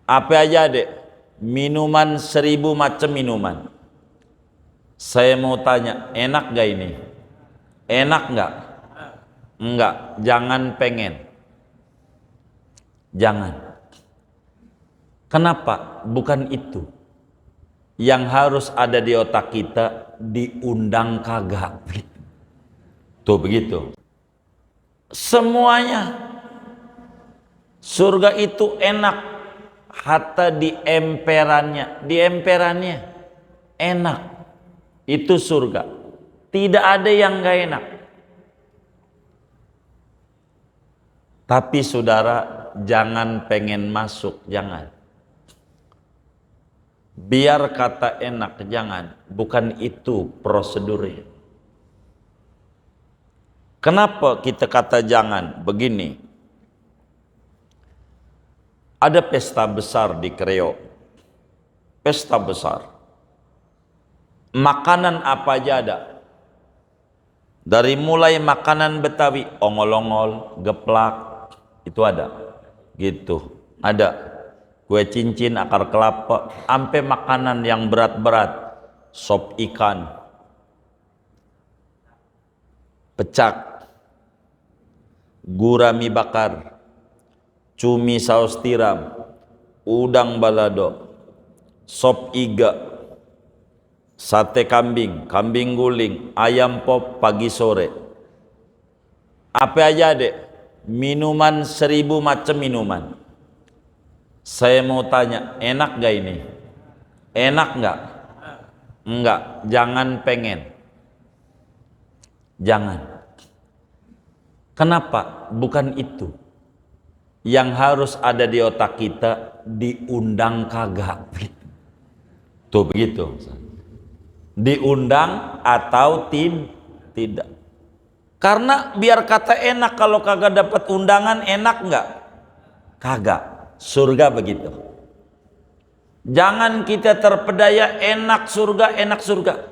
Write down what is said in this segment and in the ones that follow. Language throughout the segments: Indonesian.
Apa aja dek? Minuman 1000 macam minuman. Saya mau tanya, enak gak ini? Enak gak? Enggak, jangan pengen. Jangan. Kenapa? Bukan itu yang harus ada di otak kita, diundang kagak. Tuh begitu. Semuanya. Surga itu enak. Hatta di emperannya. Di emperannya enak. Itu surga. Tidak ada yang gak enak. Tapi saudara, jangan pengen masuk, jangan. Biar kata enak, jangan. Bukan itu prosedurnya. Kenapa kita kata jangan? Begini. Ada pesta besar di Kreo. Pesta besar. Makanan apa aja ada. Dari mulai makanan Betawi, ongol-ongol, geplak, itu ada. Gitu. Ada. Kue cincin, akar kelapa, sampai makanan yang berat-berat, sop ikan, pecak, gurami bakar, cumi saus tiram, udang balado, sop iga, sate kambing, kambing guling, ayam pop pagi sore. Apa aja dek? Minuman 1000 macam minuman. Saya mau tanya, enak gak ini? Enak gak? Enggak, jangan pengen. Jangan. Kenapa? Bukan itu yang harus ada di otak kita, diundang kagak. Tuh begitu. Diundang atau tidak. Karena biar kata enak, kalau kagak dapat undangan enak nggak? Kagak. Surga begitu. Jangan kita terpedaya enak surga, enak surga.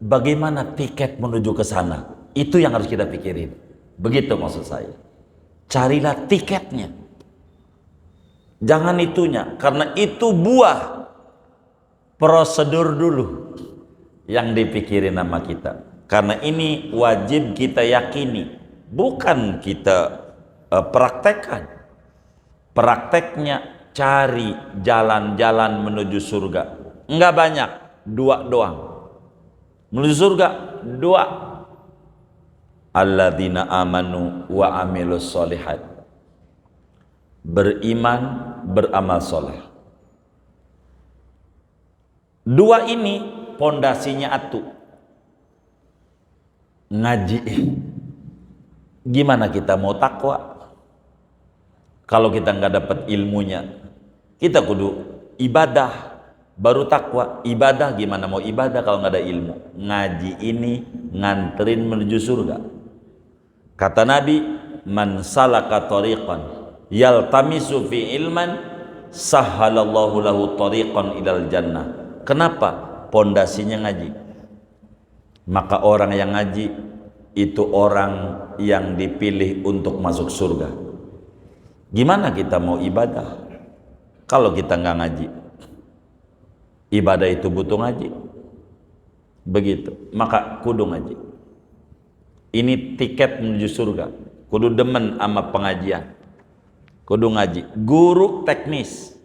Bagaimana tiket menuju ke sana? Itu yang harus kita pikirin. Begitu maksud saya. Carilah tiketnya. Jangan itunya, karena itu buah prosedur dulu yang dipikirin sama kita. Karena ini wajib kita yakini, bukan kita praktekkan. Prakteknya cari jalan-jalan menuju surga. Enggak banyak, 2 doang. Menuju surga 2. Alladzina amanu wa amilus solihat. Beriman, beramal soleh. 2 ini pondasinya atu. Ngaji. Gimana kita mau takwa kalau kita nggak dapat ilmunya? Kita kudu ibadah baru takwa. Ibadah gimana mau ibadah kalau nggak ada ilmu? Ngaji ini nganterin menuju surga. Kata Nabi, man salaka tariqan yaltamisu fi ilman sahhalallahu lahu tariqan ilal jannah. Kenapa? Pondasinya ngaji. Maka orang yang ngaji itu orang yang dipilih untuk masuk surga. Gimana kita mau ibadah kalau kita nggak ngaji? Ibadah itu butuh ngaji. Begitu. Maka kudu ngaji. Ini tiket menuju surga. Kudu demen sama pengajian. Kudu ngaji. Guru teknis.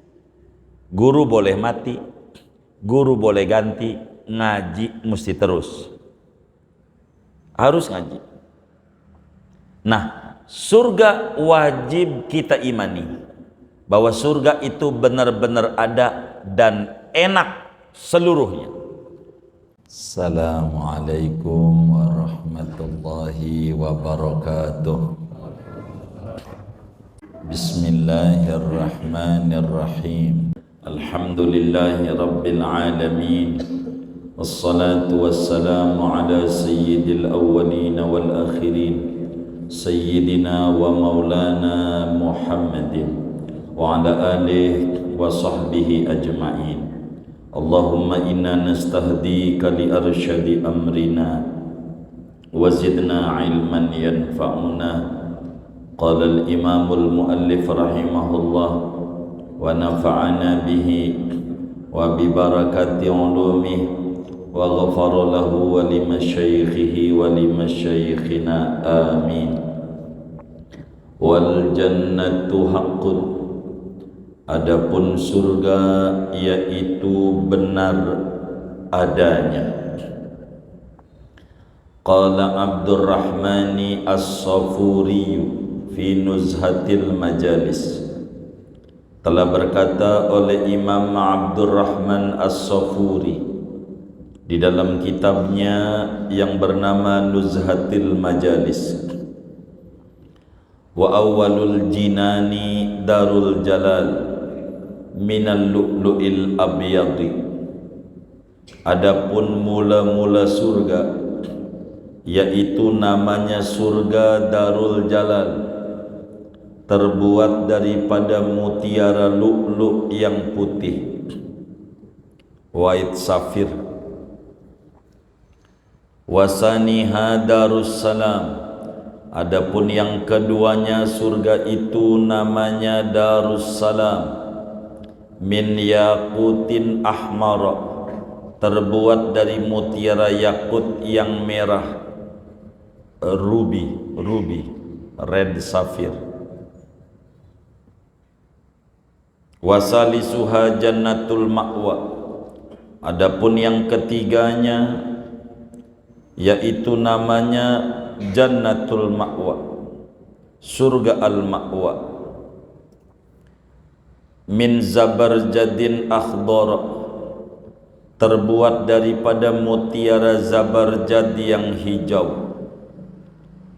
Guru boleh mati. Guru boleh ganti. Ngaji mesti terus. Harus ngaji. Nah, surga wajib kita imani. Bahwa surga itu benar-benar ada dan enak seluruhnya. Assalamualaikum warahmatullahi wabarakatuh. Bismillahirrahmanirrahim. Alhamdulillahi rabbil alamin. Wassalatu wassalamu ala sayyidil awwalin wal akhirin. Sayyidina wa maulana Muhammadin wa ala alihi wa sahbihi ajma'in. Allahumma inna nastahdika li arsyadi amrina wa zidna ilman yanfa'una. Qala al-imamul muallif rahimahullah wa nafa'ana bihi wa bi barakati ulumihi wa ghafara lahu wa limasyaikhihi wa limasyaikhina amin. Wal jannatu haqqun, adapun surga yaitu benar adanya. Qala Abdurrahmani As-Safuri fi Nuzhatil Majalis, telah berkata oleh Imam Abdurrahman As-Safuri di dalam kitabnya yang bernama Nuzhatil Majalis, wa awwalul jinani darul jalal minal lu'lu'il abyadi, adapun mula-mula surga yaitu namanya surga Darul Jalal, terbuat daripada mutiara lu'lu' yang putih, white sapphire. Wasaniha Darussalam, adapun yang keduanya surga itu namanya Darussalam, min yaqutin ahmar, terbuat dari mutiara yakut yang merah, ruby, red sapphire. Wasalisuha jannatul ma'wa, adapun yang ketiganya yaitu namanya jannatul ma'wa, surga al-ma'wa, min zabarjadin akhdar, terbuat daripada mutiara zabarjad yang hijau.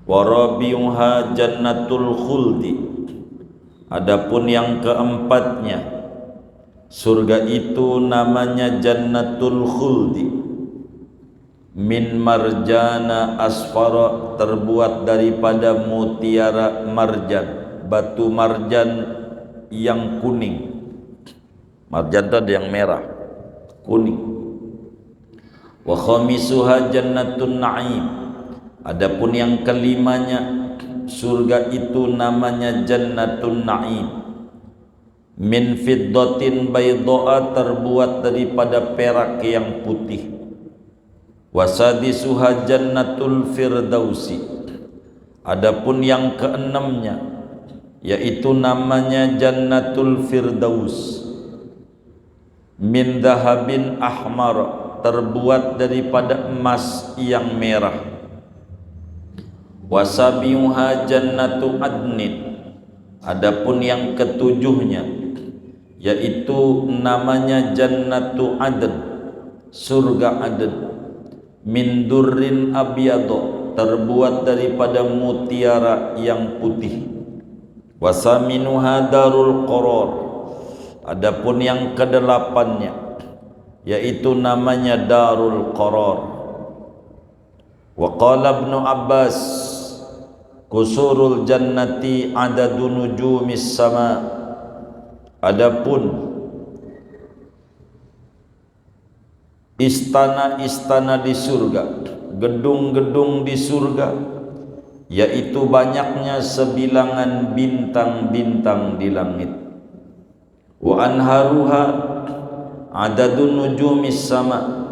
Warabiuha jannatul khuldi, adapun yang keempatnya surga itu namanya jannatul khuldi, min marjana asfara, terbuat daripada mutiara marjan, batu marjan yang kuning. Marjan itu ada yang merah, kuning. Wa khamisuha jannatun na'im, adapun yang kelimanya surga itu namanya Jannatun Na'im, min fiddatin bayda'a, terbuat daripada perak yang putih. Wasadisuha Jannatul Firdausi, adapun yang keenamnya yaitu namanya Jannatul Firdaus, min dhahabin ahmar, terbuat daripada emas yang merah. Wasabiuha jannatu adnin, adapun yang ketujuhnya yaitu namanya jannatu adn, surga adn, min durrin abyado, terbuat daripada mutiara yang putih. Wasaminuha darul qarar, adapun yang kedelapannya yaitu namanya darul qarar. Wa qala Ibnu Abbas, kusurul jannati adadu nujumis sama, adapun istana-istana di surga, gedung-gedung di surga, yaitu banyaknya sebilangan bintang-bintang di langit. Wa anharuha adadu nujumis sama,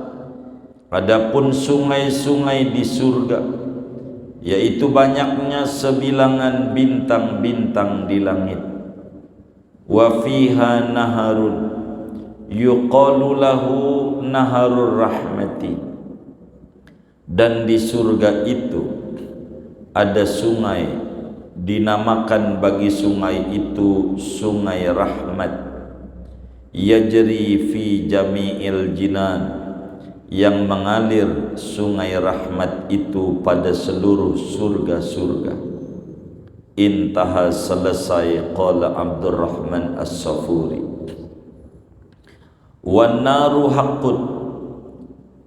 adapun sungai-sungai di surga yaitu banyaknya sebilangan bintang-bintang di langit. Wa fiha naharun yuqalu lahu naharur rahmati, dan di surga itu ada sungai, dinamakan bagi sungai itu sungai rahmat. Yajri fi jami'il jinan, yang mengalir sungai rahmat itu pada seluruh surga-surga. Intaha, selesai. Qala Abdurrahman As-Safuri. Wan naru haqqun,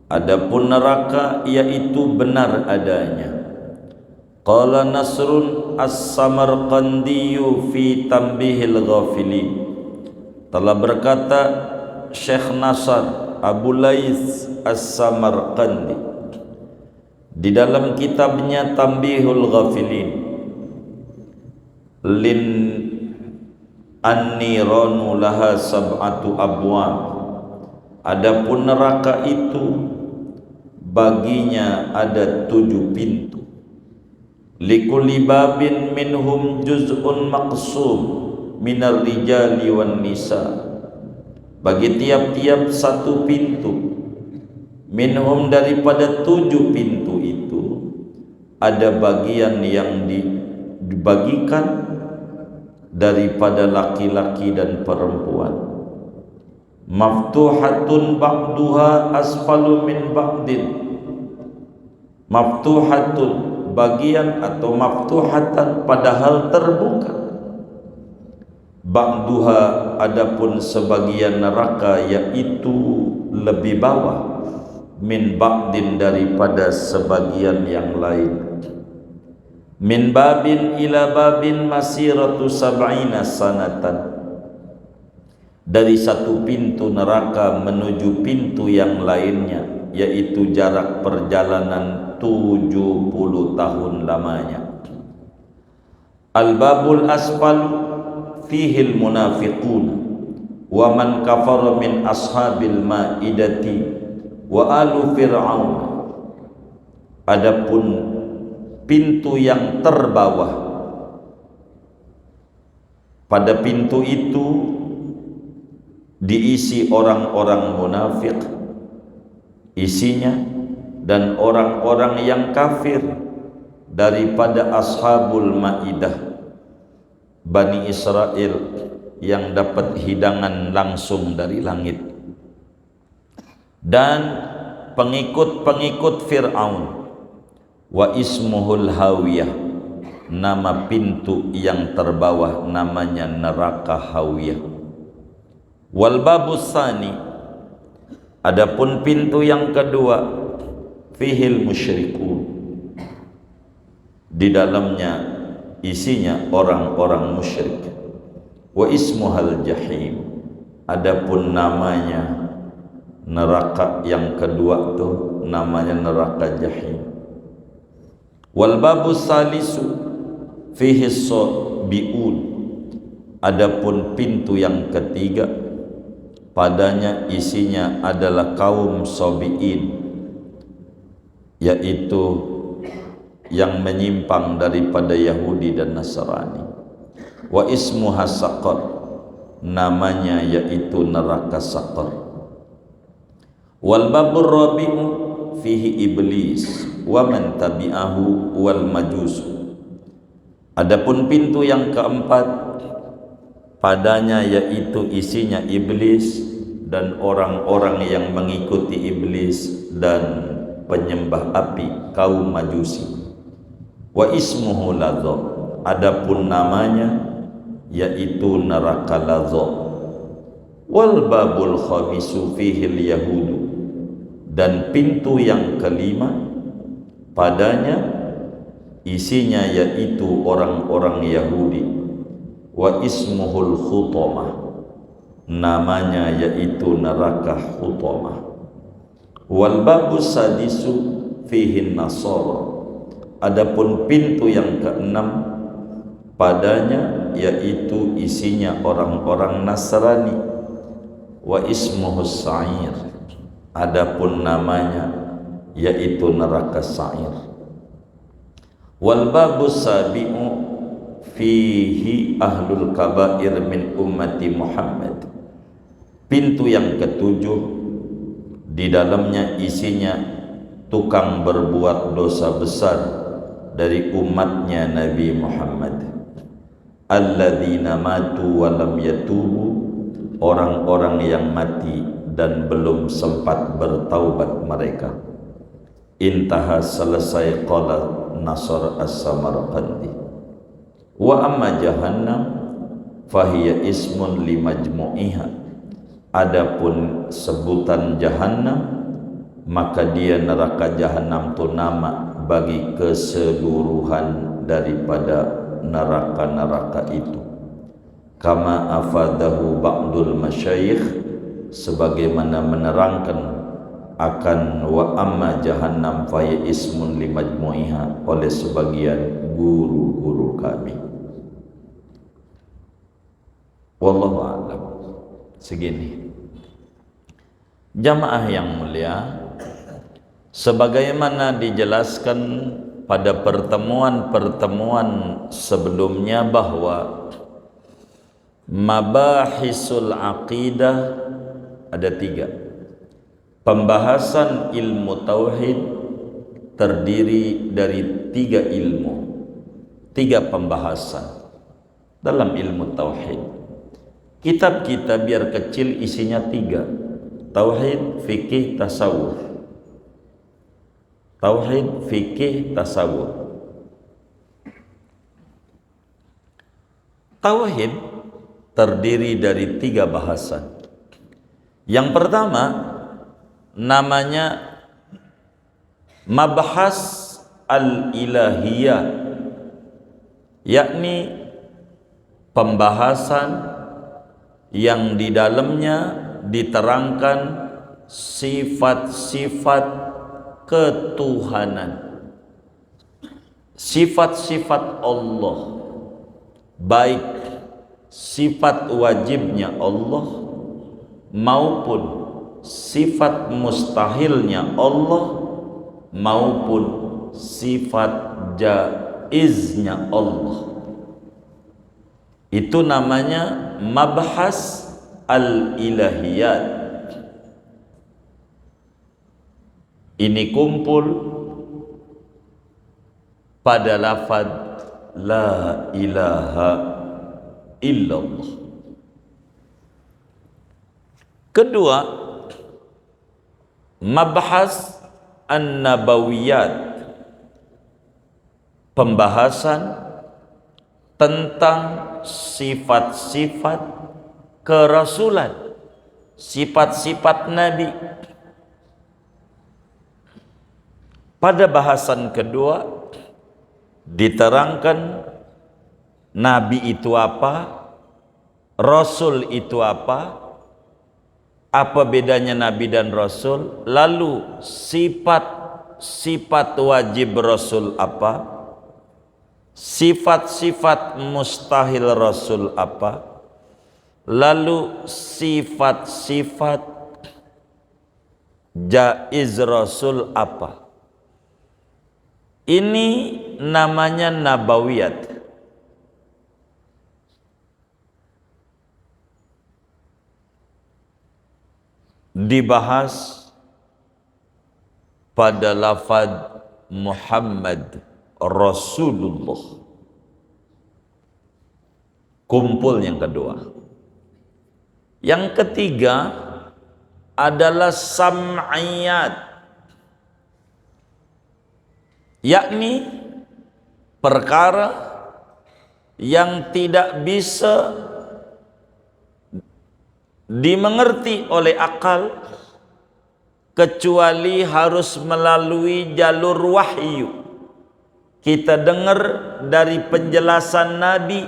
adapun neraka yaitu benar adanya. Qala Nasrun As-Samarqandiyu fi Tanbihil Ghafilin, telah berkata Syekh Nasr Abu Laits As-Samarqandi di dalam kitabnya Tanbihul Ghafilin, An-niranu laha sab'atu abwab. Adapun neraka itu baginya ada 7 pintu. Likulli babin minhum juz'un maqsum minar rijali wan nisa. Bagi tiap-tiap satu pintu, minhum daripada 7 pintu itu, ada bagian yang dibagikan daripada laki-laki dan perempuan. Maftuhatun ba'duha asfalu min ba'din. Maftuhatun bagian atau maftuhatan padahal terbuka. Ba'duha adapun sebagian neraka yaitu lebih bawah, min ba'din daripada sebagian yang lain. Min babin ila babin masiratu sab'ina sanatan. Dari satu pintu neraka menuju pintu yang lainnya, yaitu jarak perjalanan 70 tahun lamanya. Al-babul asfal fihi al-munafiqun wa man kafara min ashabil ma'idati wa alu fir'aun. Adapun pintu yang terbawah, pada pintu itu diisi orang-orang munafik isinya, dan orang-orang yang kafir daripada ashabul maidah, Bani Israel yang dapat hidangan langsung dari langit, dan pengikut-pengikut Fir'aun. Wa ismuhul hawiyah, nama pintu yang terbawah namanya neraka hawiyah. Wal babus sani, adapun pintu yang kedua, fihil musyrikun, di dalamnya isinya orang-orang musyrik. Wa ismuhal jahim, adapun namanya neraka yang kedua itu namanya neraka jahim. Wal babus salisu fihi sabiun, adapun pintu yang ketiga padanya isinya adalah kaum sabiin, yaitu yang menyimpang daripada Yahudi dan Nasrani. Wa ismuha saqar, namanya yaitu neraka saqar. Wal babur rabi'u fihi iblis wa man tabi'ahu wal majus. Adapun pintu yang keempat padanya yaitu isinya iblis dan orang-orang yang mengikuti iblis dan penyembah api kaum majusi. Wa ismuhu ladha, adapun namanya yaitu neraka ladha. Wal babul khamisu fihil yahudu, dan pintu yang kelima padanya isinya yaitu orang-orang Yahudi. Wa ismuhul khutamah, namanya yaitu neraka khutamah. Wal babus sadisu fihin nasara, adapun pintu yang keenam padanya yaitu isinya orang-orang Nasrani. Wa ismuhus sa'ir, adapun namanya yaitu neraka sa'ir. Wal babus sabi'u fihi ahlul kabair min ummati Muhammad, pintu yang ketujuh di dalamnya isinya tukang berbuat dosa besar dari umatnya Nabi Muhammad. Alladzina matu wa lam yatubu, orang-orang yang mati dan belum sempat bertaubat mereka. Intaha, selesai qala Nasr as-Samarqandi. Wa amma jahannam fahiya ismun li majmu'iha, adapun sebutan jahannam maka dia neraka jahannam itu nama bagi keseluruhan daripada neraka-neraka itu. Kama afadahu ba'dul masyayikh, sebagaimana menerangkan akan wa amma jahannam fahiya ismun li majmu'iha oleh sebagian guru-guru kami. Wallahu a'lam. Segini. Jamaah yang mulia, sebagaimana dijelaskan pada pertemuan-pertemuan sebelumnya bahwa mabahisul aqidah ada 3. Pembahasan ilmu tauhid terdiri dari 3 ilmu, 3 pembahasan dalam ilmu tauhid. Kitab kita biar kecil isinya 3: tauhid, fikih, tasawuf. Tauhid, fikih, tasawuf. Tauhid terdiri dari 3 bahasan. Yang pertama namanya mabhas al-ilahiyah, yakni pembahasan yang di dalamnya diterangkan sifat-sifat ketuhanan, sifat-sifat Allah, baik sifat wajibnya Allah maupun sifat mustahilnya Allah maupun sifat jaiznya Allah. Itu namanya mabhas al-ilahiyat. Ini kumpul pada lafaz la ilaha illallah. Kedua, mabhas an-nabawiyat, pembahasan tentang sifat-sifat kerasulan, sifat-sifat Nabi. Pada bahasan kedua diterangkan Nabi itu apa, Rasul itu apa bedanya Nabi dan Rasul, lalu sifat-sifat wajib Rasul apa, sifat-sifat mustahil Rasul apa, lalu sifat-sifat jaiz Rasul apa. Ini namanya nabawiyat. Dibahas pada lafaz Muhammad Rasulullah. Kumpul yang kedua. Yang ketiga adalah sam'iyat, yakni perkara yang tidak bisa dimengerti oleh akal kecuali harus melalui jalur wahyu. Kita dengar dari penjelasan Nabi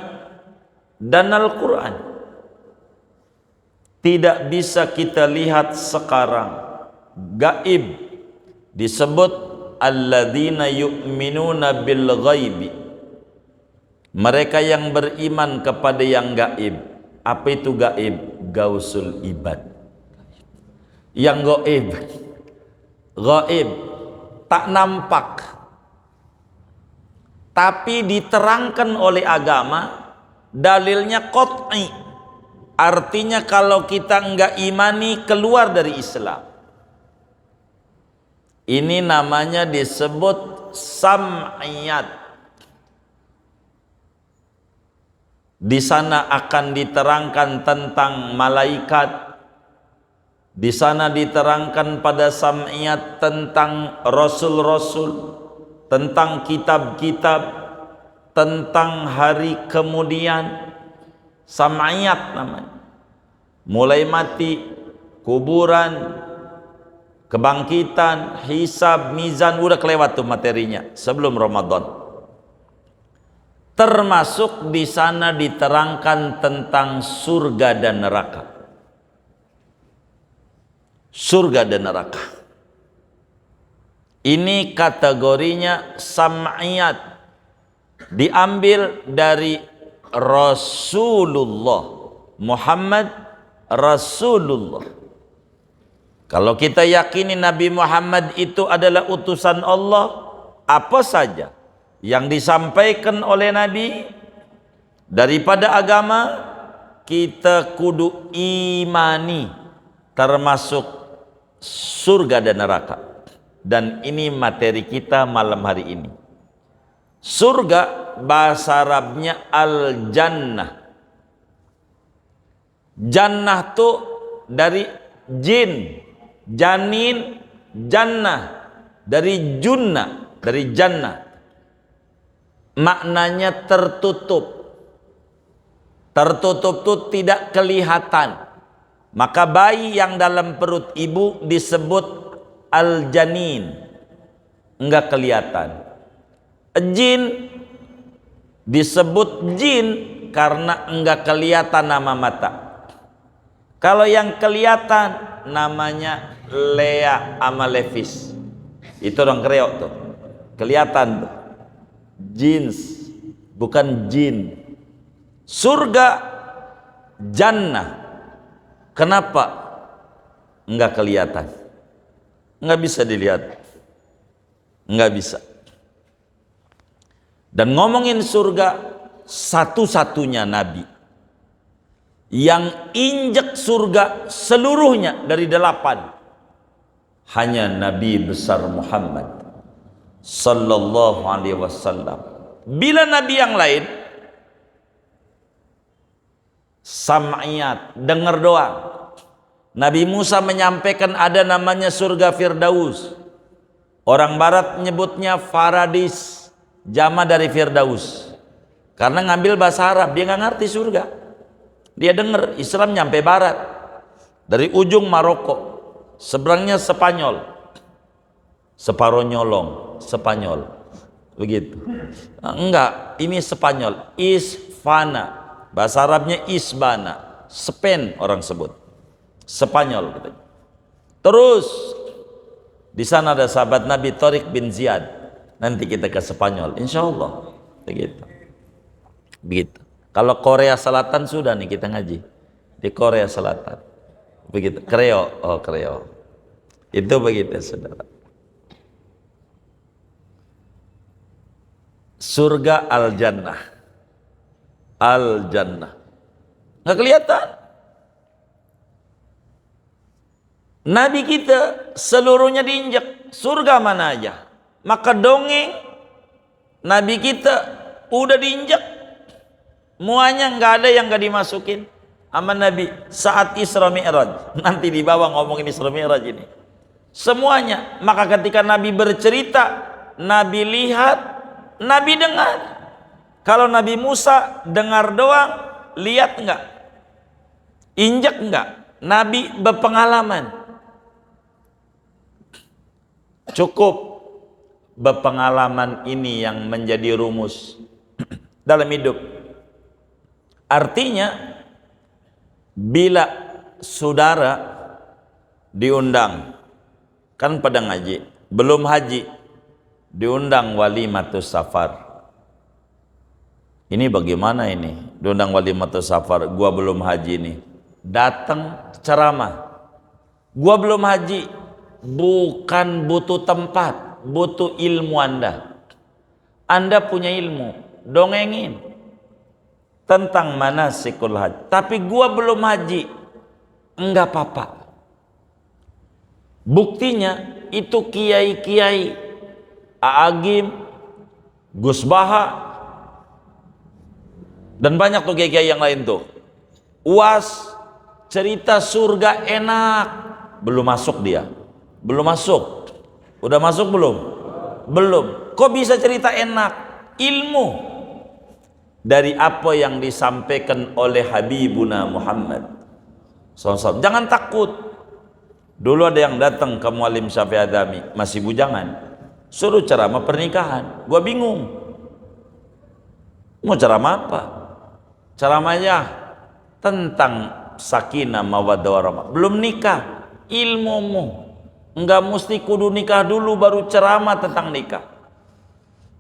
dan Al-Quran. Tidak bisa kita lihat sekarang. Gaib disebut alladzina yu'minuna bil ghaibi, mereka yang beriman kepada yang gaib. Apa itu gaib? Gausul ibad. Yang gaib tak nampak, tapi diterangkan oleh agama, dalilnya qat'i. Artinya kalau kita enggak imani, keluar dari Islam. Ini namanya disebut sam'iyat. Di sana akan diterangkan tentang malaikat. Di sana diterangkan pada sam'iyat tentang rasul-rasul, tentang kitab-kitab, tentang hari kemudian. Sam'iyat namanya. Mulai mati, kuburan, kebangkitan, hisab, mizan, udah kelewat tuh materinya sebelum Ramadan. Termasuk di sana diterangkan tentang surga dan neraka. Surga dan neraka. Ini kategorinya sam'iyat. Diambil dari Rasulullah Muhammad Rasulullah. Kalau kita yakini Nabi Muhammad itu adalah utusan Allah, apa saja yang disampaikan oleh Nabi daripada agama, kita kudu imani, termasuk surga dan neraka. Dan ini materi kita malam hari ini. Surga bahasa Arabnya al-jannah. Jannah tuh dari jin, janin, jannah, dari junnah, dari jannah. Maknanya tertutup. Tertutup tuh tidak kelihatan. Maka bayi yang dalam perut ibu disebut al-janin, enggak kelihatan. Jin disebut jin karena enggak kelihatan nama mata. Kalau yang kelihatan namanya Lea sama Levis. Itu orang Kreo tuh. Kelihatan tuh. Jins, bukan jin. Surga, jannah. Kenapa enggak kelihatan? Enggak bisa dilihat. Enggak bisa. Dan ngomongin surga, satu-satunya nabi yang injek surga seluruhnya dari 8 hanya Nabi besar Muhammad sallallahu alaihi wasallam. Bila nabi yang lain sam'iyat, dengar doang. Nabi Musa menyampaikan ada namanya surga Firdaus. Orang barat menyebutnya Paradis, jama dari Firdaus. Karena ngambil bahasa Arab, dia nggak ngerti surga. Dia dengar Islam nyampe barat, dari ujung Maroko, seberangnya Spanyol, separuh nyolong, Spanyol, begitu. Enggak, ini Spanyol, Isfana, bahasa Arabnya Isbana, Spain orang sebut, Spanyol. Gitu. Terus di sana ada sahabat Nabi Tariq bin Ziyad. Nanti kita ke Spanyol, insya Allah. Begitu. Begitu. Kalau Korea Selatan sudah nih kita ngaji di Korea Selatan. Begitu. Kreo, oh Kreo. Itu begitu, saudara. Surga al-jannah. Al-jannah. Nggak kelihatan. Nabi kita seluruhnya diinjak. Surga mana aja. Maka dongeng Nabi kita udah diinjak. Muanya nggak ada yang nggak dimasukin sama Nabi saat Isra Mi'raj. Nanti di bawah ngomongin Isra Mi'raj ini. Semuanya. Maka ketika Nabi bercerita, Nabi lihat, Nabi dengar. Kalau Nabi Musa dengar doang, lihat enggak? Injak enggak? Nabi berpengalaman. Cukup berpengalaman ini yang menjadi rumus dalam hidup. Artinya bila saudara diundang, kan pada ngaji, belum haji, diundang walimatus safar. Ini bagaimana ini? Diundang walimatus safar, gua belum haji nih. Datang ceramah. Gua belum haji, bukan butuh tempat, butuh ilmu Anda. Anda punya ilmu, dongengin tentang manasikul haji. Tapi gua belum haji, enggak apa-apa. Buktinya itu kiai-kiai, Aagim, Gus Baha, dan banyak tuh kiai-kiai yang lain tuh. UAS cerita surga enak, belum masuk dia. Belum masuk. Udah masuk belum? Belum. Kok bisa cerita enak? Ilmu dari apa yang disampaikan oleh Habibuna Muhammad SAW. Jangan takut. Dulu ada yang datang ke Muallim Syafi'i Adami, masih bujangan, suruh ceramah pernikahan. Gua bingung, mau ceramah apa? Ceramahnya tentang sakinah mawaddah warahmah. Belum nikah, ilmumu enggak mesti kudu nikah dulu baru ceramah tentang nikah.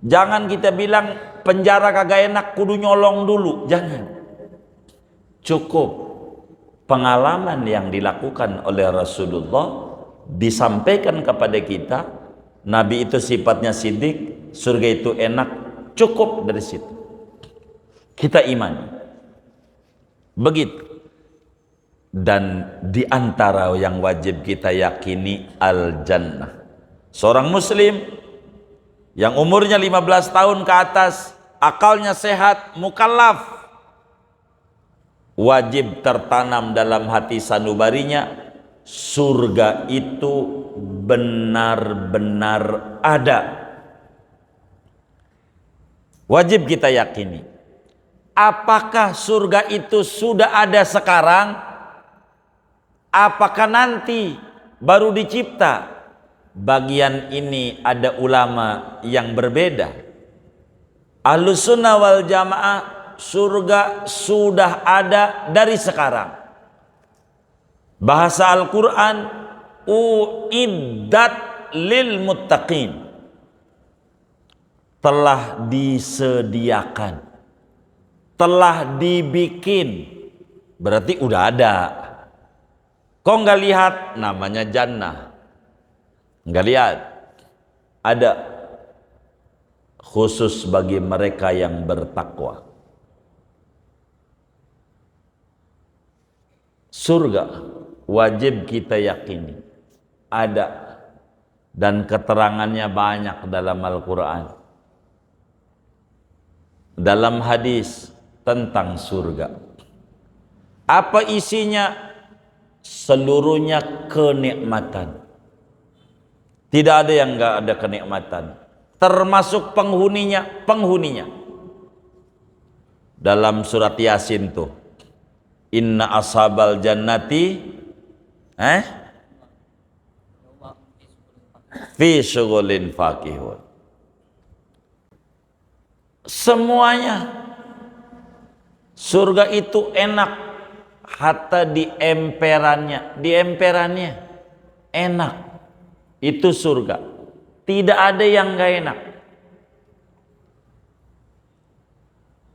Jangan kita bilang penjara kagak enak kudu nyolong dulu, jangan. Cukup pengalaman yang dilakukan oleh Rasulullah disampaikan kepada kita. Nabi itu sifatnya sidik, surga itu enak, cukup dari situ kita imani. Begitu. Dan di antara yang wajib kita yakini al-jannah. Seorang muslim yang umurnya 15 tahun ke atas, akalnya sehat, mukallaf, wajib tertanam dalam hati sanubarinya, surga itu benar-benar ada. Wajib kita yakini. Apakah surga itu sudah ada sekarang? Apakah nanti baru dicipta? Bagian ini ada ulama yang berbeda. Ahlussunnah wal jamaah, surga sudah ada dari sekarang. Bahasa Al-Quran, uiddat lil muttaqin, telah disediakan, telah dibikin, berarti udah ada. Kok nggak lihat? Namanya jannah. Nggak lihat. Ada khusus bagi mereka yang bertakwa. Surga wajib kita yakini ada, dan keterangannya banyak dalam Al-Quran, dalam hadis tentang surga. Apa isinya? Seluruhnya kenikmatan. Tidak ada yang nggak ada kenikmatan, termasuk penghuninya. Dalam surat Yasin tuh, inna ashabal jannati fi syughulin fakihun. Semuanya surga itu enak, hatta di emperannya enak. Itu surga, tidak ada yang gak enak.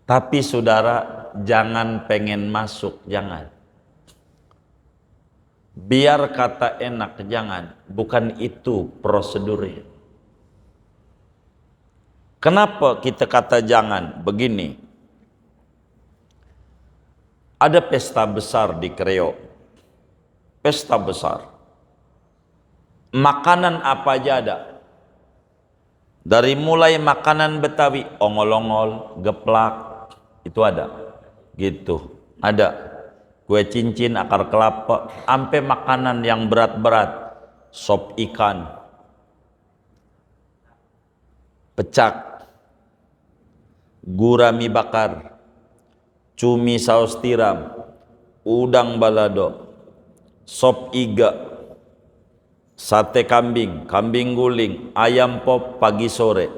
Tapi saudara, jangan pengen masuk, jangan. Biar kata enak, jangan. Bukan itu prosedurnya. Kenapa kita kata jangan? Begini, ada pesta besar di Kreo, pesta besar. Makanan apa aja ada. Dari mulai makanan Betawi, ongol-ongol, geplak, itu ada. Gitu, ada. Kue cincin, akar kelapa, sampai makanan yang berat-berat, sop ikan, pecak, gurami bakar, cumi saus tiram, udang balado, sop iga, sate kambing, kambing guling, ayam pop pagi sore.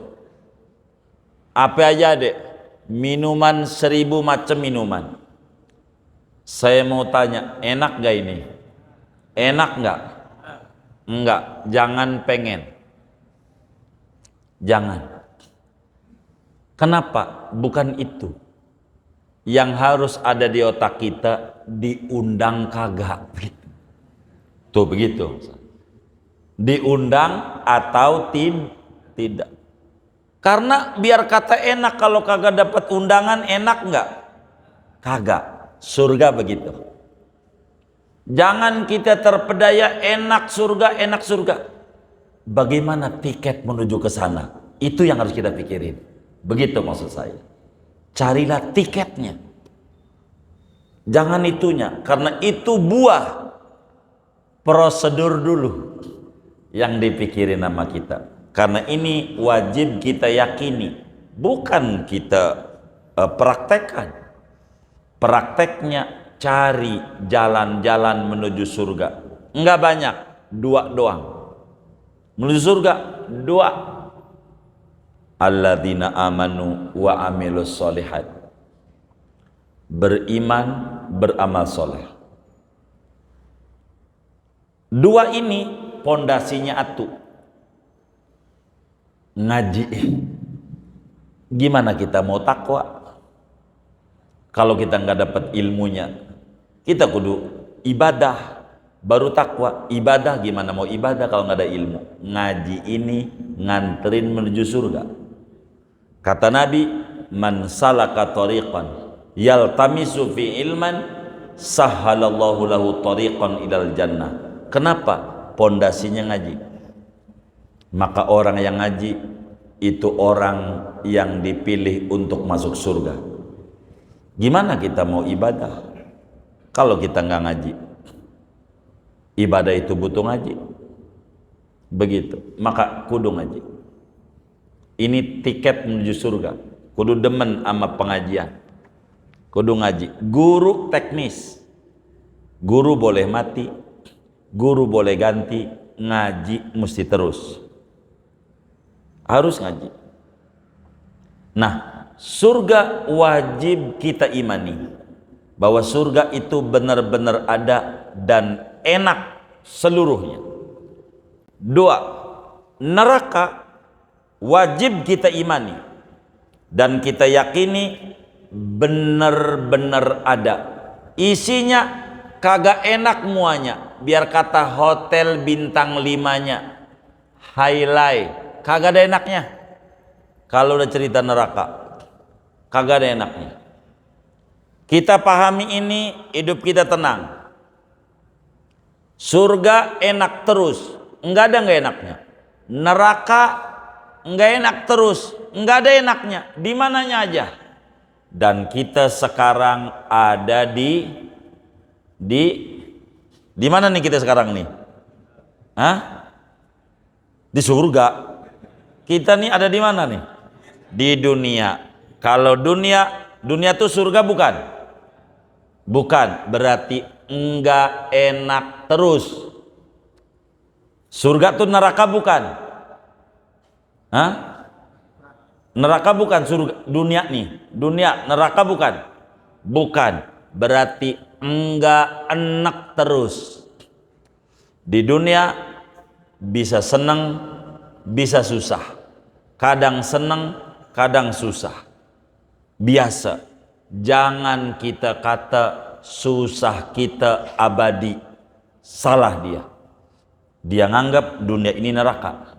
Apa aja dek? Minuman 1000 macam minuman. Saya mau tanya, enak gak ini? Enak gak? Enggak, jangan pengen. Jangan. Kenapa? Bukan itu yang harus ada di otak kita, diundang kagak. Tuh begitu. Diundang atau tidak. Karena biar kata enak, kalau kagak dapat undangan enak nggak? Kagak. Surga begitu. Jangan kita terpedaya enak surga, enak surga. Bagaimana tiket menuju ke sana? Itu yang harus kita pikirin. Begitu maksud saya. Carilah tiketnya. Jangan itunya, karena itu buah prosedur dulu yang dipikirin sama kita. Karena ini wajib kita yakini, bukan kita praktekkan. Prakteknya cari jalan-jalan menuju surga. Enggak banyak, 2 doang. Menuju surga 2. Alladzina amanu wa amilus solihat. Beriman, beramal soleh. 2 ini pondasinya atu. Ngaji. Gimana kita mau takwa kalau kita nggak dapat ilmunya? Kita kudu ibadah baru takwa. Ibadah gimana mau ibadah kalau nggak ada ilmu? Ngaji ini nganterin menuju surga. Kata Nabi, man salaka tariqan yaltamisu fi ilman sahhalallahu lahu tariqan ilal jannah. Kenapa? Pondasinya ngaji. Maka orang yang ngaji itu orang yang dipilih untuk masuk surga. Gimana kita mau ibadah kalau kita nggak ngaji? Ibadah itu butuh ngaji. Begitu. Maka kudu ngaji. Ini tiket menuju surga. Kudu demen sama pengajian. Kudu ngaji. Guru teknis. Guru boleh mati. Guru boleh ganti. Ngaji mesti terus. Harus ngaji. Nah, surga wajib kita imani. Bahwa surga itu benar-benar ada dan enak seluruhnya. 2. Neraka wajib kita imani dan kita yakini benar-benar ada. Isinya kagak enak muanya. Biar kata hotel bintang 5-nya, highlight, kagak ada enaknya. Kalau udah cerita neraka, kagak ada enaknya. Kita pahami ini, hidup kita tenang. Surga enak terus, enggak ada enggak enaknya. Neraka enggak enak terus, enggak ada enaknya. Di mananya aja. Dan kita sekarang ada di mana nih kita sekarang nih? Hah? Di surga. Kita nih ada di mana nih? Di dunia. Kalau dunia tuh surga bukan? Bukan, berarti enggak enak terus. Surga tuh neraka bukan? Hah? Neraka bukan surga, dunia nih. Dunia, neraka bukan? Bukan, berarti enggak enak terus. Di dunia bisa senang, bisa susah. Kadang senang, kadang susah. Biasa. Jangan kita kata susah kita abadi. Salah dia. Dia nganggap dunia ini neraka.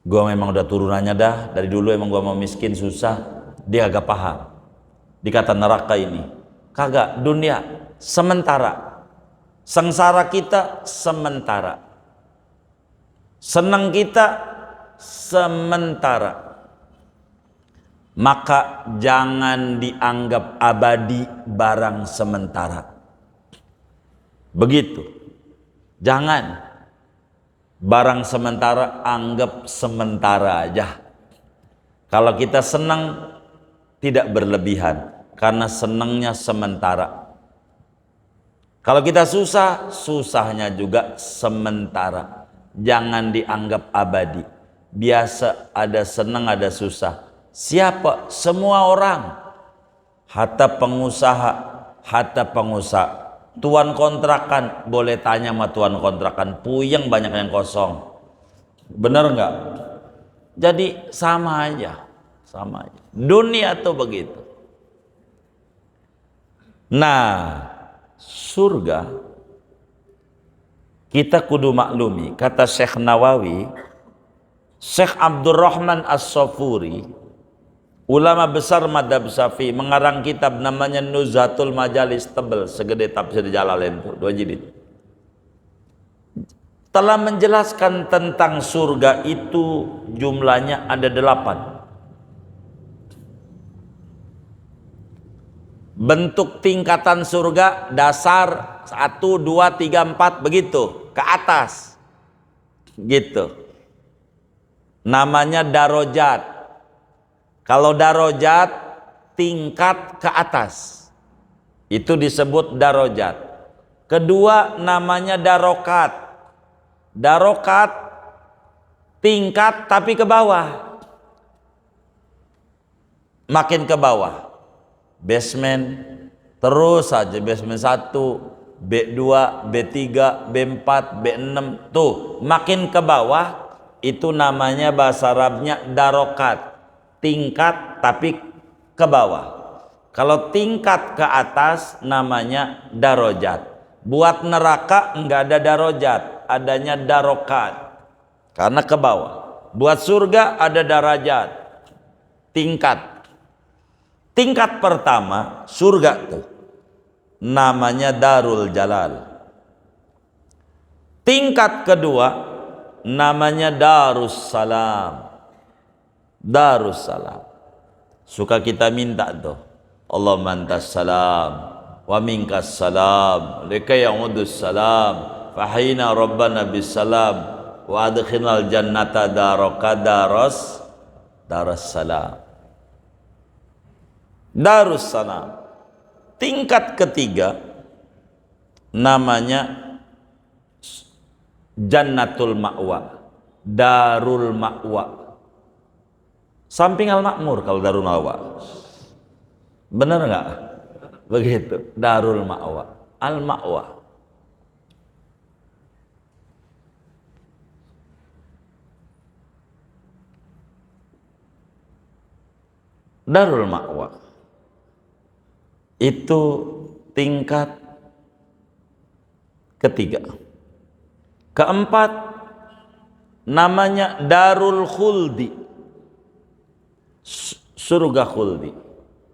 Gua memang udah turunannya dah. Dari dulu emang gua mau miskin susah. Dia agak paham. Dikata neraka ini. Kagak, dunia sementara. Sengsara kita sementara. Senang kita sementara. Maka jangan dianggap abadi barang sementara. Begitu. Jangan barang sementara anggap sementara aja. Kalau kita senang tidak berlebihan karena senangnya sementara. Kalau kita susah, susahnya juga sementara. Jangan dianggap abadi. Biasa ada senang ada susah. Siapa? Semua orang. Hatta pengusaha, tuan kontrakan, boleh tanya sama tuan kontrakan, puyeng banyak yang kosong. Bener nggak? Jadi sama aja. Dunia tuh begitu. Nah, surga kita kudu maklumi. Kata Syekh Nawawi, Syekh Abdurrahman As-Safuri, ulama besar madhab Syafi'i, mengarang kitab namanya Nuzhatul Majalis, tebel segede tafsir Jalalain itu 2 jilid. Telah menjelaskan tentang surga itu jumlahnya ada 8. Bentuk tingkatan surga dasar 1, 2, 3, 4 begitu ke atas. Gitu. Namanya darajat. Kalau darajat tingkat ke atas. Itu disebut darajat. Kedua namanya darokat. Darokat tingkat tapi ke bawah. Makin ke bawah. Basement terus saja, basement 1, B2, B3, B4, B6 tuh makin ke bawah. Itu namanya bahasa Arabnya darokat, tingkat tapi ke bawah. Kalau tingkat ke atas namanya darajat. Buat neraka enggak ada darajat, adanya darokat. Karena ke bawah. Buat surga ada darajat. Tingkat. Tingkat pertama surga tuh namanya Darul Jalal. Tingkat kedua namanya Darussalam. Darussalam. Suka kita minta tuh, Allahumma antas salam wa minkas salam lika ya'udus salam fahina rabbana bisalam wa adkhilnal jannata daraka darussalam. Darussalam. Tingkat ketiga namanya Jannatul Ma'wa, Darul Ma'wa. Samping Al-Ma'mur kalau Darul Ma'wa. Benar nggak? Begitu, Darul Ma'wa, Al-Ma'wa. Darul Ma'wa itu tingkat ketiga. Keempat namanya Darul Khuldi, surga khuldi.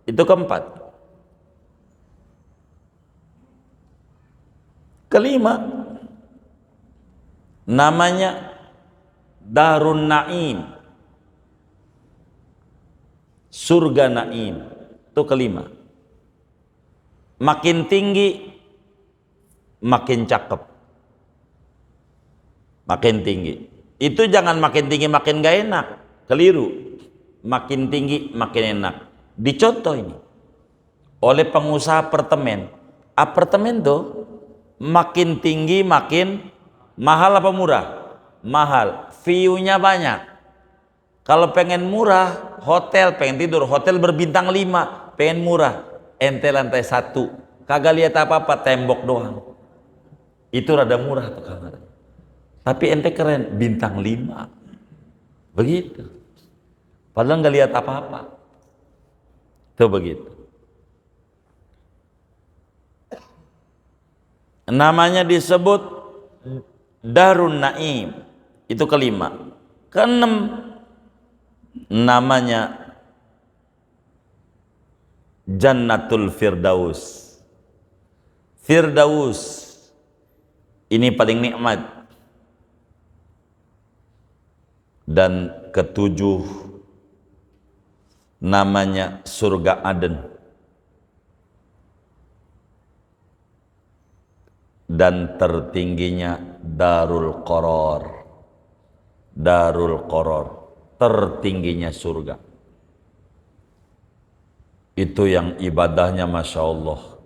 Itu keempat. Kelima namanya Darun Naim, surga Naim. Itu kelima. Makin tinggi makin cakep, makin tinggi. Itu jangan makin tinggi makin gak enak, keliru. Makin tinggi makin enak. Dicontoh ini oleh pengusaha apartemen. Apartemen tuh makin tinggi makin mahal apa murah? Mahal. View-nya banyak. Kalau pengen murah, hotel, pengen tidur hotel berbintang 5, pengen murah, ente lantai 1, kagak lihat apa-apa, tembok doang. Itu rada murah tuh kamar. Tapi ente keren, bintang 5. Begitu. Padahal nggak lihat apa-apa. Tuh begitu. Namanya disebut Darun Naim. Itu kelima. Keenam namanya Jannatul Firdaus. Firdaus ini paling nikmat. Dan ketujuh namanya surga Aden. Dan tertingginya Darul Qaror. Darul Qaror, tertingginya surga. Itu yang ibadahnya Masya Allah,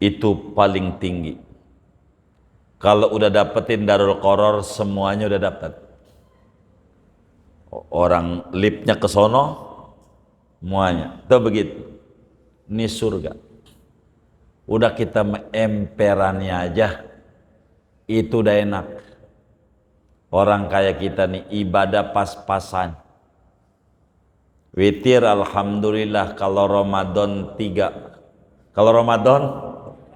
itu paling tinggi. Kalau udah dapetin Darul Qaror, semuanya udah dapet. Orang lipnya ke sono, semuanya. Itu begitu. Ini surga. Udah kita emperannya aja, itu udah enak. Orang kayak kita nih ibadah pas-pasan. Witir alhamdulillah kalau Ramadan 3. Kalau Ramadan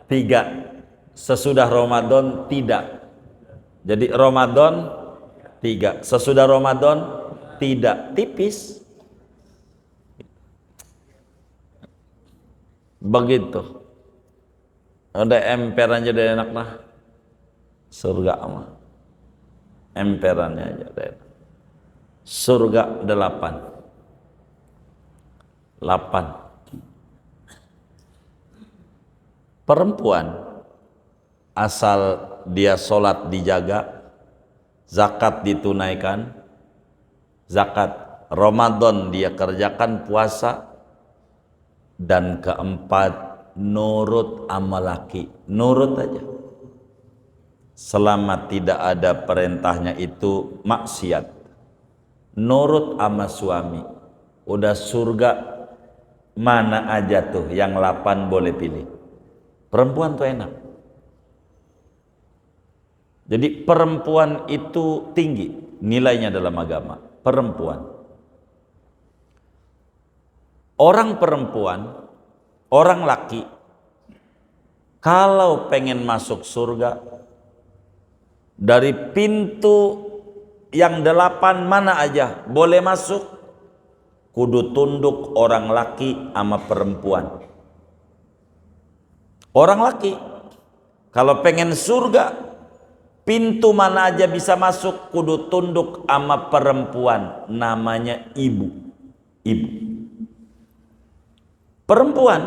3. Sesudah Ramadan tidak. Jadi Ramadan 3. Sesudah Ramadan tidak. Tipis. Begitu. Ada emperannya udah enak lah. Surga mah. Emperannya aja udah enak. Surga 8. 8. Perempuan asal dia sholat dijaga, zakat ditunaikan, zakat Ramadan dia kerjakan puasa, dan keempat nurut sama laki, nurut aja selama tidak ada perintahnya itu maksiat, nurut sama suami, udah surga. Mana aja tuh yang 8 boleh pilih. Perempuan tuh enak. Jadi perempuan itu tinggi nilainya dalam agama. Perempuan. Orang perempuan, orang laki, kalau pengen masuk surga, dari pintu yang 8 mana aja boleh masuk, kudu tunduk orang laki sama perempuan. Orang laki kalau pengen surga, pintu mana aja bisa masuk, kudu tunduk sama perempuan, namanya ibu. Perempuan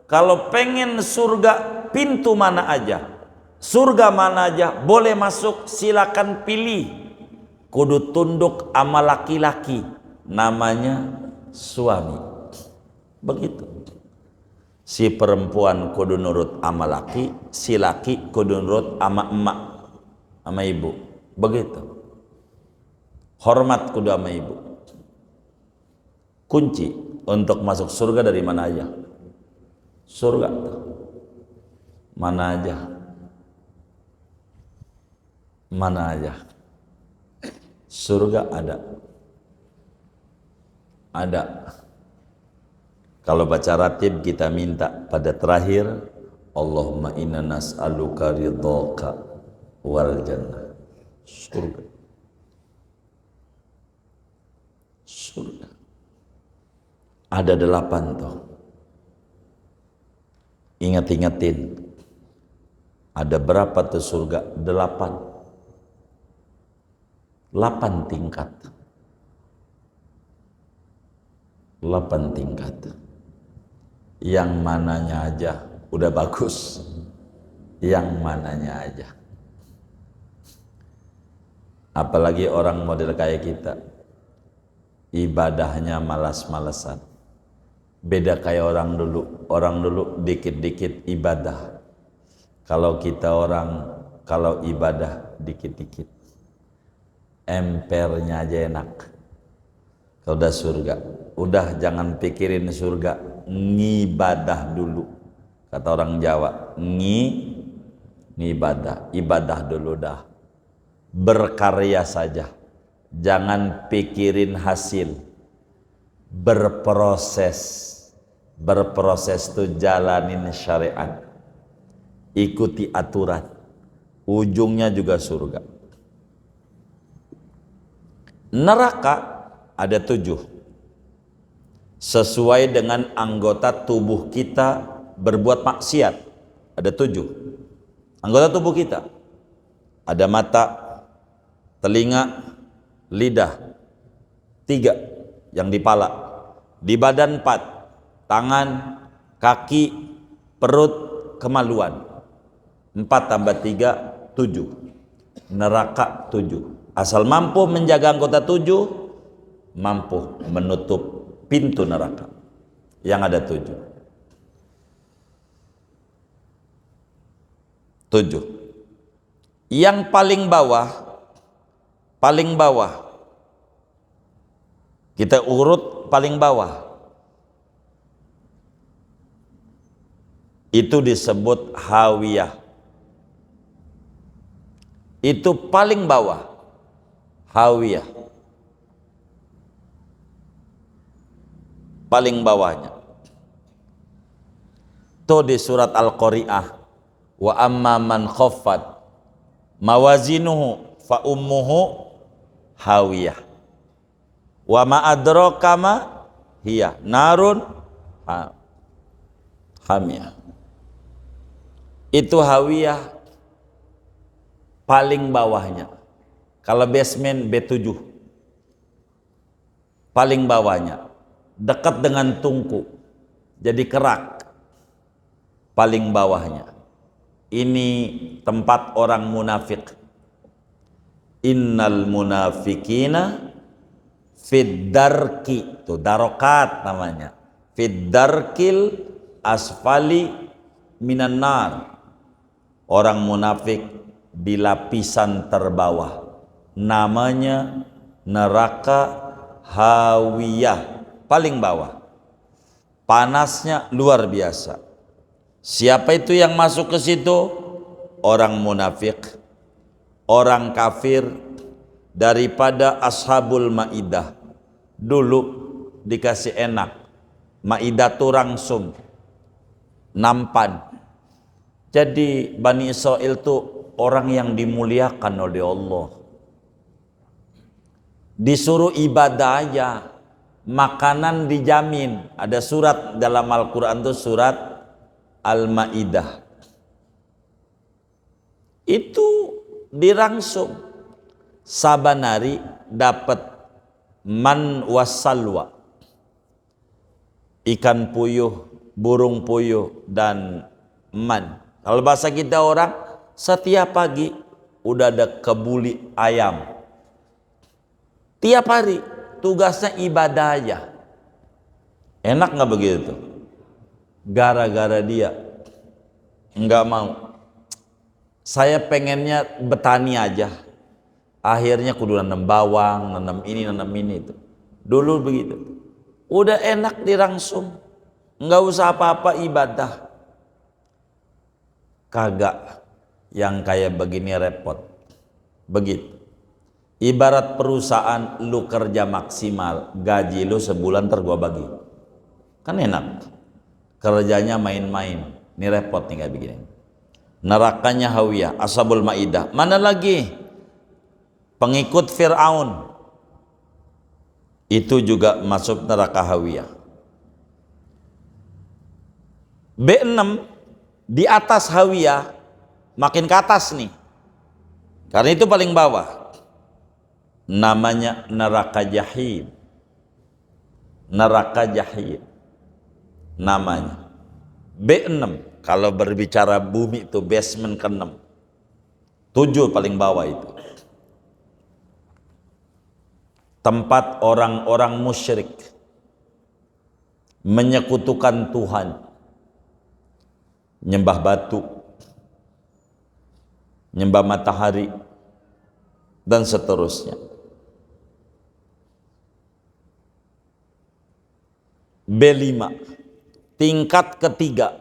kalau pengen surga, pintu mana aja, surga mana aja boleh masuk, silakan pilih, kudu tunduk sama laki-laki, namanya suami. Begitu. Si perempuan kudu nurut sama laki, si laki kudu nurut sama emak, sama ibu. Begitu. Hormat kudu sama ibu. Kunci untuk masuk surga dari mana aja? Surga mana aja? Mana aja? Surga ada. Ada. Kalau baca ratib kita minta pada terakhir, Allahumma inna nas'aluka ridhaka wal jannah. Surga. Surga. Ada 8 tuh. Ingat-ingatin. Ada berapa tuh surga? 8. 8 tingkat. 8 tingkat. Yang mananya aja udah bagus, yang mananya aja. Apalagi orang model kayak kita, ibadahnya malas-malesan. Beda kayak orang dulu dikit-dikit ibadah. Kalau kita kalau ibadah dikit-dikit, empernya aja enak. Kalau udah surga, udah jangan pikirin surga, ngibadah dulu. Kata orang Jawa, ngibadah, ibadah dulu dah. Berkarya saja, jangan pikirin hasil. Berproses tuh jalanin syariat, ikuti aturan, ujungnya juga surga. Neraka ada 7, sesuai dengan anggota tubuh kita berbuat maksiat. Ada 7 anggota tubuh kita. Ada mata, telinga, lidah, 3 yang di pala, di badan 4, tangan, kaki, perut, kemaluan. 4 tambah 3, 7. Neraka 7. Asal mampu menjaga anggota 7, mampu menutup pintu neraka yang ada 7. 7. Yang paling bawah, kita urut paling bawah, itu disebut hawiyah. Itu paling bawah, hawiyah. Paling bawahnya. Itu di surat Al-Qari'ah. Wa amma man khaffat mawazinuhu fa ummuhu hawiyah. Wa ma adraka ma hiya narun hamiyah. Itu hawiyah paling bawahnya. Kalau basement B7, paling bawahnya, dekat dengan tungku, jadi kerak, paling bawahnya. Ini tempat orang munafik. Innal munafikina fid darki, itu darokat namanya, fid darkil asfali minan nar. Orang munafik di lapisan terbawah, namanya neraka hawiyah, paling bawah. Panasnya luar biasa. Siapa itu yang masuk ke situ? Orang munafik, orang kafir, daripada ashabul maidah. Dulu dikasih enak, Maidatu rangsum, nampan. Jadi Bani Israel itu orang yang dimuliakan oleh Allah. Disuruh ibadah aja, makanan dijamin. Ada surat dalam Al-Quran itu surat Al-Ma'idah. Itu dirangsum. Sabanari dapat man wasalwa, ikan puyuh, burung puyuh, dan man. Kalau bahasa kita orang, setiap pagi udah ada kebuli ayam. Tiap hari tugasnya ibadah aja. Enak nggak begitu? Gara-gara dia nggak mau. Saya pengennya betani aja. Akhirnya kudu nanam bawang, nanam ini itu. Dulu begitu. Udah enak dirangsum, nggak usah apa-apa ibadah. Kagak, yang kayak begini repot. Begitu. Ibarat perusahaan, lu kerja maksimal, gaji lu sebulan gua bagi. Kan enak. Kerjanya main-main. Ini repot nih kayak begini. Nerakanya Hawiyah, Ashabul Ma'idah. Mana lagi? Pengikut Fir'aun. Itu juga masuk neraka Hawiyah. B6 di atas Hawiyah, makin ke atas nih. Karena itu paling bawah. Namanya neraka Jahim. Neraka Jahim namanya. B6 kalau berbicara bumi itu basement ke-6. 7 paling bawah itu. Tempat orang-orang musyrik menyekutukan Tuhan, nyembah batu, nyembah matahari, dan seterusnya. B5 tingkat ketiga,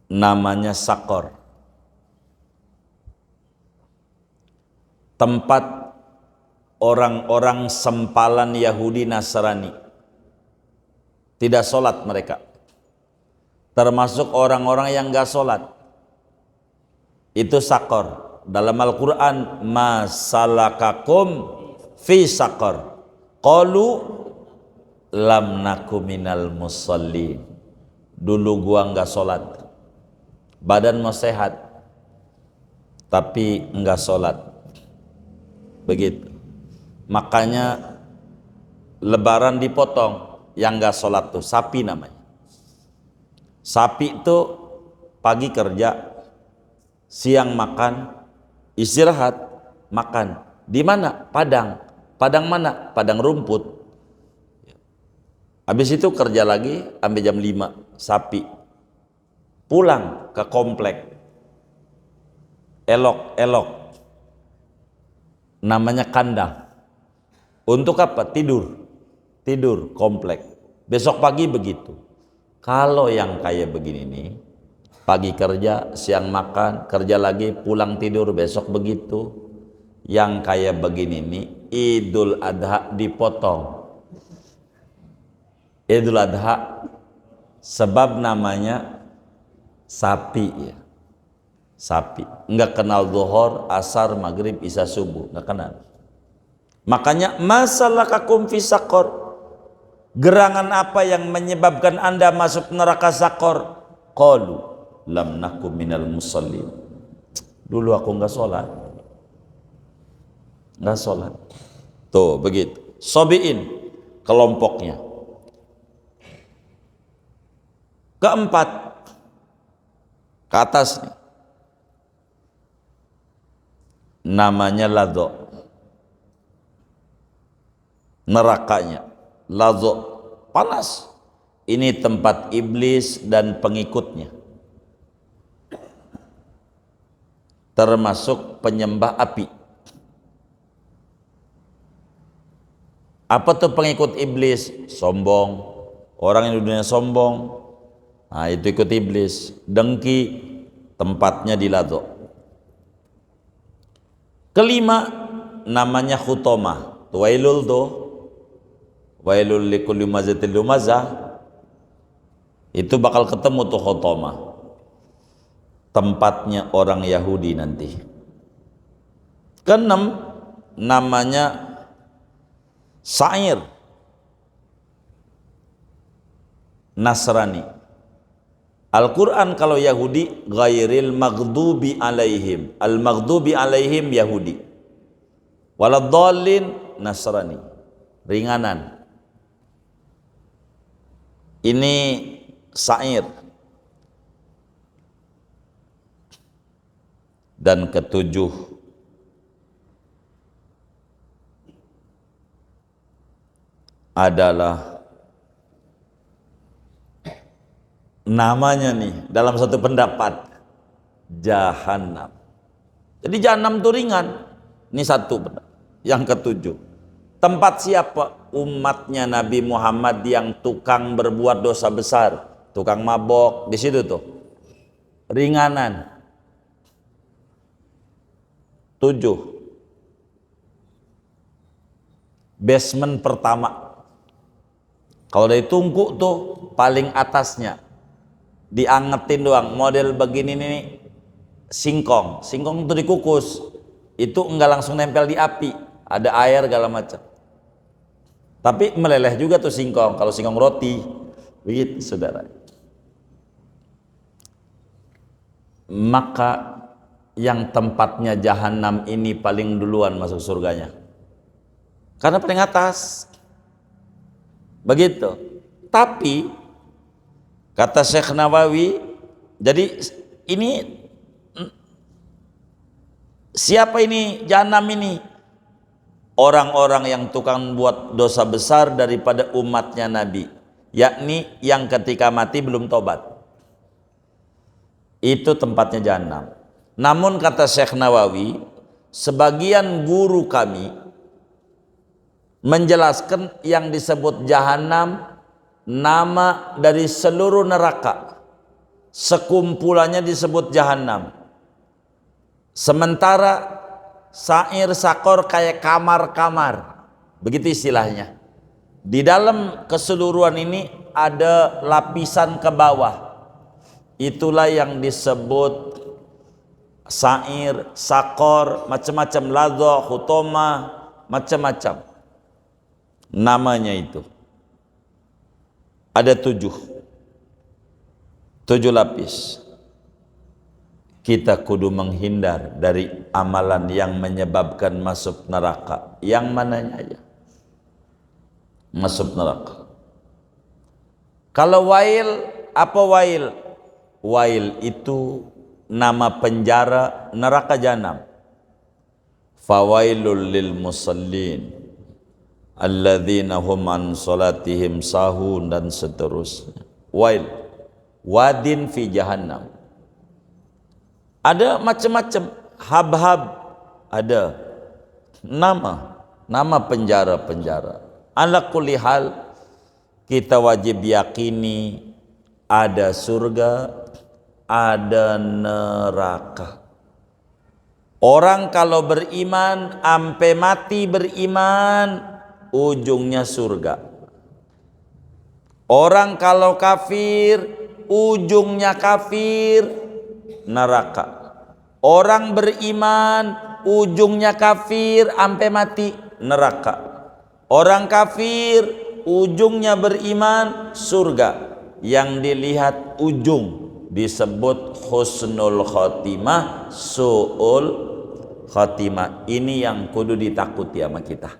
namanya Sakor. Tempat orang-orang sempalan Yahudi Nasrani. Tidak sholat mereka. Termasuk orang-orang yang gak sholat. Itu Sakor. Dalam Al-Quran, ma salakakum fi Sakor. Qalu lam naku minal musallin. Dulu gua gak sholat. Badan mau sehat, tapi enggak sholat. Begitu. Makanya lebaran dipotong, yang enggak sholat tuh sapi namanya. Sapi itu pagi kerja, siang makan, istirahat, makan. Di mana? Padang. Padang mana? Padang rumput. Habis itu kerja lagi sampai jam 5, sapi. Pulang ke komplek. Elok-elok. Namanya kandang. Untuk apa? Tidur. Tidur komplek. Besok pagi begitu. Kalau yang kayak begini nih, pagi kerja, siang makan, kerja lagi, pulang tidur, besok begitu. Yang kayak begini nih, Idul Adha dipotong. Idul Adha sebab namanya sapi ya. Sapi, enggak kenal zuhur, asar, maghrib, isya, subuh, enggak kenal. Makanya masalakakum fi Sakor. Gerangan apa yang menyebabkan Anda masuk neraka Sakor? Qalu lam nakum minal musallin. Dulu aku enggak sholat. Enggak sholat. Tuh begitu. Sobiin kelompoknya. Keempat, ke atas nih. Namanya Ladho. Nerakanya Ladho, panas. Ini tempat iblis dan pengikutnya, termasuk penyembah api. Apa tuh pengikut iblis? Sombong. Orang yang dunia sombong, nah itu ikut iblis. Dengki, tempatnya di Ladho. Kelima, namanya Khutomah. Tuwailul tuh wailul likulli humazatil lumazah, itu bakal ketemu tuh khotomah, tempatnya orang Yahudi nanti. Keenam, namanya Sa'ir, Nasrani. Al-Quran kalau Yahudi ghairil maghdubi alaihim, al-maghdubi alaihim Yahudi, waladdallin Nasrani, ringanan. Ini Sa'ir. Dan ketujuh, adalah namanya nih dalam satu pendapat Jahannam. Jadi Jahannam itu ringan. Ini satu pendapat. Yang ketujuh, tempat siapa? Umatnya Nabi Muhammad yang tukang berbuat dosa besar, tukang mabok, di situ tuh ringanan. 7, basement pertama. Kalau dari tungku tuh paling atasnya diangetin doang, model begini nih, singkong itu dikukus, itu enggak langsung nempel di api, ada air segala macam, tapi meleleh juga tuh singkong, kalau singkong roti begitu saudara. Maka yang tempatnya Jahannam ini paling duluan masuk surganya, karena paling atas begitu. Tapi kata Syekh Nawawi, jadi ini siapa ini Jahannam ini? Orang-orang yang tukang buat dosa besar daripada umatnya Nabi, yakni yang ketika mati belum tobat, itu tempatnya Jahannam. Namun kata Syekh Nawawi, sebagian guru kami menjelaskan yang disebut Jahannam nama dari seluruh neraka, sekumpulannya disebut Jahannam. Sementara Sa'ir, Sakor kayak kamar-kamar, begitu istilahnya. Di dalam keseluruhan ini ada lapisan ke bawah, itulah yang disebut Sa'ir, Sakor, macam-macam, Ladha, Khutoma, macam-macam namanya itu. Ada 7 lapis. Kita kudu menghindar dari amalan yang menyebabkan masuk neraka. Yang mananya aja masuk neraka. Kalau wail, apa wail? Wail itu nama penjara neraka Jahannam. Fawailul lil musallin alladzina hum an salatihim sahun, dan seterusnya. Wail, wadin fi Jahannam. Ada macam-macam, hab-hab, ada nama penjara-penjara. Ala kulli hal, kita wajib yakini ada surga, ada neraka. Orang kalau beriman ampe mati beriman, ujungnya surga. Orang kalau kafir, ujungnya kafir, neraka. Orang beriman, ujungnya kafir ampe mati, neraka. Orang kafir, ujungnya beriman, surga. Yang dilihat ujung disebut husnul khotimah, su'ul khotimah. Ini yang kudu ditakuti sama kita.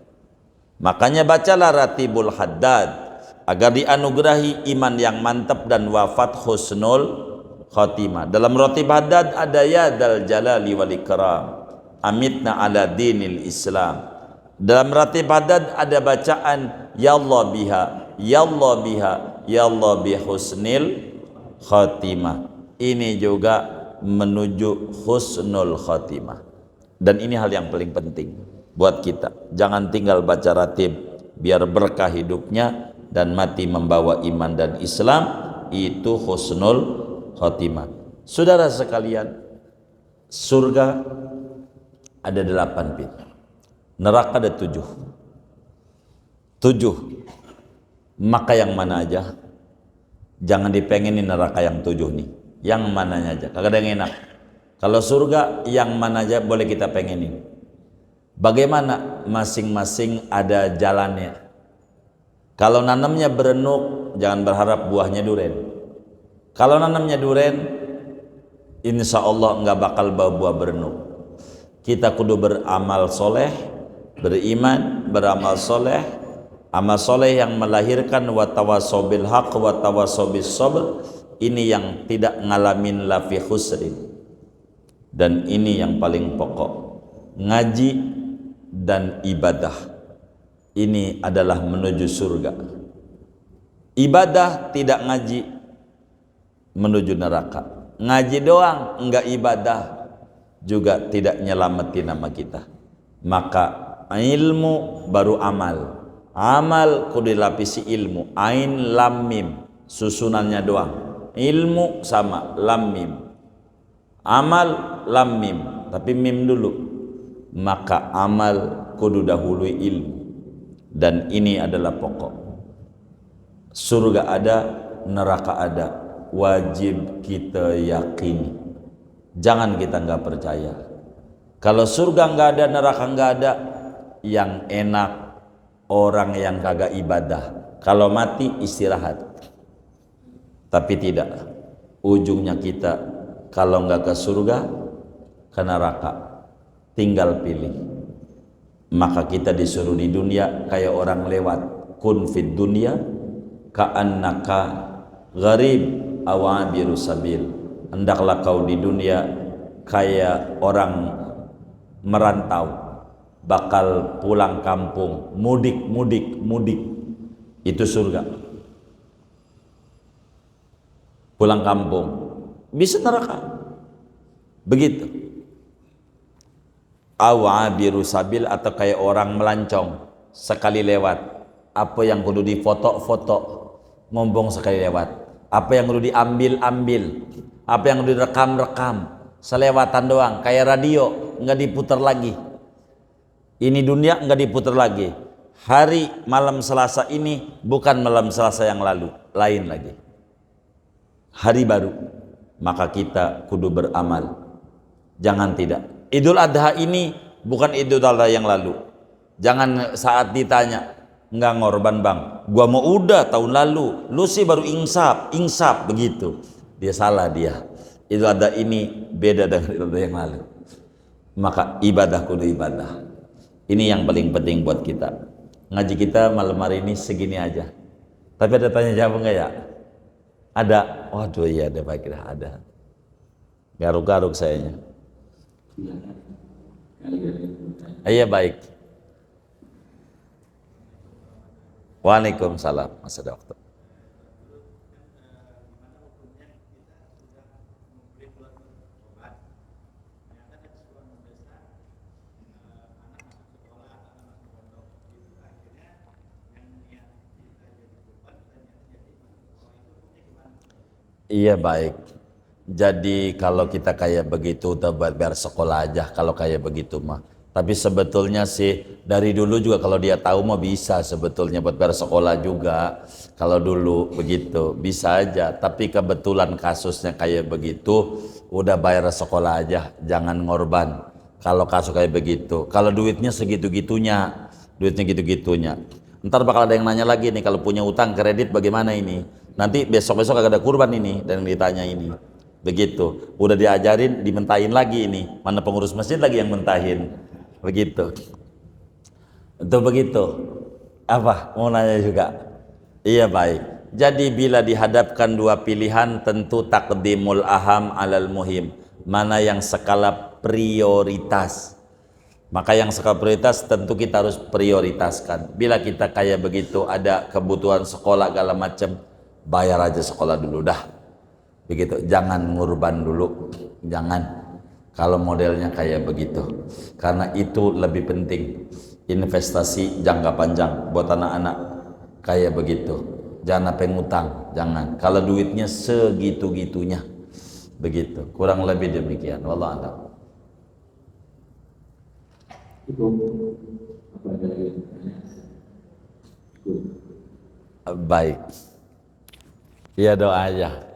Makanya bacalah Ratibul Haddad agar dianugerahi iman yang mantap dan wafat husnul khotimah. Dalam Ratib Haddad ada ya dal jalali wal ikram, amitna ala dinil Islam. Dalam Ratib Haddad ada bacaan ya Allah biha, ya Allah biha, ya Allah bi husnil khotimah. Ini juga menuju husnul khotimah. Dan ini hal yang paling penting buat kita. Jangan tinggal baca ratib, biar berkah hidupnya dan mati membawa iman dan Islam. Itu husnul khotimah. Saudara sekalian, surga ada 8 pintu, neraka ada 7. Maka yang mana aja, jangan dipengenin neraka yang 7 nih, yang mananya aja, kagak ada yang enak. Kalau surga yang mana aja boleh kita pengenin. Bagaimana? Masing-masing ada jalannya. Kalau nanamnya berenuk, jangan berharap buahnya duren. Kalau nanamnya duren, insya Allah nggak bakal bawa buah berenuk. Kita kudu beramal soleh, beriman, beramal soleh, amal soleh yang melahirkan watawasau bil haq watawasau bis sabr. Ini yang tidak ngalamin lafi khusrin. Dan ini yang paling pokok, ngaji dan ibadah ini adalah menuju surga. Ibadah tidak ngaji menuju neraka. Ngaji doang enggak ibadah juga tidak nyelamatin nama kita. Maka ilmu baru amal. Amal kudu dilapisi ilmu. Ain lam mim, susunannya doang. Ilmu sama lam mim. Amal lam mim, tapi mim dulu. Maka amal kudu dahului ilmu. Dan ini adalah pokok. Surga ada, neraka ada. Wajib kita yakini. Jangan kita nggak percaya. Kalau surga nggak ada, neraka nggak ada, yang enak orang yang kagak ibadah. Kalau mati istirahat. Tapi tidak. Ujungnya kita kalau nggak ke surga, ke neraka. Tinggal pilih. Maka kita disuruh di dunia kayak orang lewat. Kun fid dunya ka'annaka gharib awabiru sabil. Hendaklah kau di dunia kayak orang merantau, bakal pulang kampung, mudik. Itu surga. Pulang kampung. Bisa neraka. Begitu. Awabiru sabil atau kayak orang melancong sekali lewat. Apa yang kudu difoto-foto, ngombong sekali lewat. Apa yang kudu diambil-ambil, apa yang kudu direkam-rekam, selewatan doang. Kayak radio nggak diputar lagi. Ini dunia nggak diputar lagi. Hari malam Selasa ini bukan malam Selasa yang lalu, lain lagi. Hari baru. Maka kita kudu beramal. Jangan tidak. Idul Adha ini bukan Idul Adha yang lalu. Jangan saat ditanya, nggak ngorban bang, gua mau udah tahun lalu, lu sih baru insaf begitu. Dia salah dia. Idul Adha ini beda dengan Idul Adha yang lalu. Maka ibadah kudu ibadah. Ini yang paling penting buat kita. Ngaji kita malam hari ini segini aja. Tapi ada tanya jawab enggak ya? Ada. Waduh iya ada, Pak kira ada. Garuk-garuk sayanya. Iya baik. Waalaikumsalam. Masih ada waktu. Iya baik. Jadi kalau kita kayak begitu udah biar sekolah aja kalau kayak begitu mah. Tapi sebetulnya sih dari dulu juga kalau dia tahu mah bisa sebetulnya buat biar sekolah juga. Kalau dulu begitu bisa aja. Tapi kebetulan kasusnya kayak begitu udah bayar sekolah aja, jangan ngorban. Kalau kasus kayak begitu, kalau duitnya segitu-gitunya, Ntar bakal ada yang nanya lagi nih kalau punya utang kredit bagaimana ini? Nanti besok-besok agak ada kurban ini dan yang ditanya ini. Begitu, udah diajarin, dimentahin lagi ini. Mana pengurus masjid lagi yang mentahin. Begitu. Itu begitu. Apa? Mau nanya juga? Iya baik. Jadi bila dihadapkan dua pilihan tentu taqdimul aham alal muhim. Mana yang skala prioritas. Maka yang skala prioritas tentu kita harus prioritaskan. Bila kita kayak begitu ada kebutuhan sekolah segala macam, bayar aja sekolah dulu dah. Begitu, jangan ngurban dulu, jangan kalau modelnya kayak begitu, karena itu lebih penting. Investasi jangka panjang buat anak-anak kayak begitu, jangan apa ngutang, jangan kalau duitnya segitu-gitunya. Begitu, kurang lebih demikian. Wallahu a'lam. Cukup apa ada yang bertanya? Cukup. Baik. Ya doa aja.